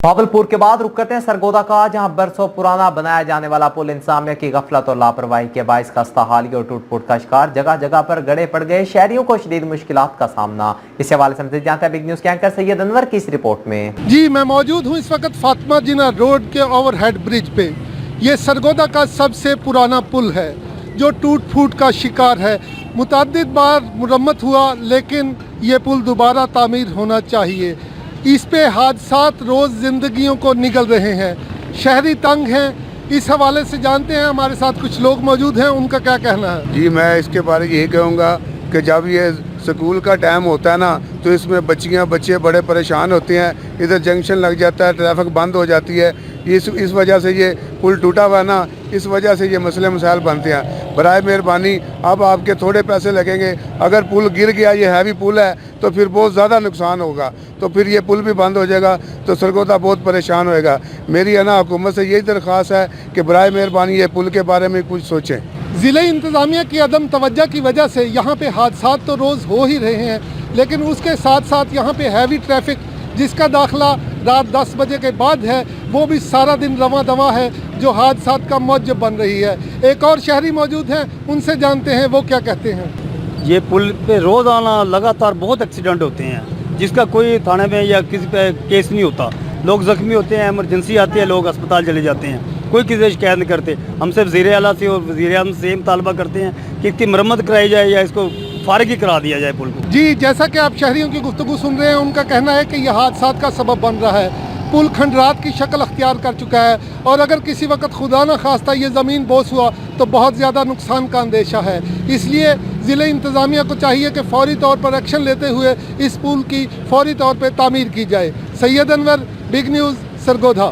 भावलपुर के बाद रुक करते हैं सरगोदा का, जहां बरसों पुराना बनाया जाने वाला पुल इंतजामिया की गफलत और लापरवाही के बाइस खस्ता हाली और टूट फूट का शिकार। जगह जगह पर गड़े पड़ गए, शहरियों को शदीद मुश्किलात का सामना। इस हवाले से मज़ीद जानते हैं बिग न्यूज़ के एंकर सैयद अनवर की इस रिपोर्ट में। जी, मैं मौजूद हूँ इस वक्त फातिमा जिना रोड के ओवरहेड ब्रिज पे। ये सरगोदा का सबसे पुराना पुल है जो टूट फूट का शिकार है। मुतअद्दिद बार मुरम्मत हुआ, लेकिन ये पुल दोबारा तामीर होना चाहिए। इस पे हादसात रोज़ ज़िंदगियों को निगल रहे हैं, शहरी तंग हैं। इस हवाले से जानते हैं, हमारे साथ कुछ लोग मौजूद हैं, उनका क्या कहना है। जी, मैं इसके बारे में यही कहूँगा कि जब ये स्कूल का टाइम होता है ना, तो इसमें बच्चे बड़े परेशान होते हैं। इधर जंक्शन लग जाता है, ट्रैफिक बंद हो जाती है। इस वजह से ये पुल टूटा हुआ है ना, इस वजह से ये मसले मसाइल बनते हैं। बराए मेहरबानी, अब आपके थोड़े पैसे लगेंगे, अगर पुल गिर गया, ये हैवी पुल है, तो फिर बहुत ज़्यादा नुकसान होगा, तो फिर ये पुल भी बंद हो जाएगा, तो सरगोदा बहुत परेशान होएगा। मेरी है ना हुकूमत से यही दरख्वास्त है कि बराए मेहरबानी ये पुल के बारे में कुछ सोचें। ज़िले इंतज़ामिया की अदम तवज्जो की वजह से यहाँ पे हादसात तो रोज़ हो ही रहे हैं, लेकिन उसके साथ साथ यहाँ पे हैवी ट्रैफिक जिसका दाखिला रात 10 बजे के बाद है, वो भी सारा दिन रवां दवा है, जो हादसात का मौजब बन रही है। एक और शहरी मौजूद हैं, उनसे जानते हैं वो क्या कहते हैं। ये पुल पे रोज़ आना लगातार बहुत एक्सीडेंट होते हैं, जिसका कोई थाने में या किसी पे केस नहीं होता। लोग ज़ख्मी होते हैं, इमरजेंसी आती है, लोग अस्पताल चले जाते हैं, कोई किसी से शिकायत नहीं करते। हम सिर्फ वज़ीर आला से और वज़ीर आज़म से मुतालबा करते हैं कि इसकी मरम्मत कराई जाए या इसको फारिग ही करा दिया जाए पुल को। जी, जैसा कि आप शहरियों की गुफ्तगू सुन रहे हैं, उनका कहना है कि यह हादसात का सबब बन रहा है। पुल खंडरात की शक्ल अख्तियार कर चुका है, और अगर किसी वक्त खुदा न खास्ता ये ज़मीन बोस हुआ तो बहुत ज़्यादा नुकसान का अंदेशा है। इसलिए ज़िले इंतज़ामिया को चाहिए कि फौरी तौर पर एक्शन लेते हुए इस पुल की फौरी तौर पर तामीर की जाए। Syed Anwar, big news, Sargodha.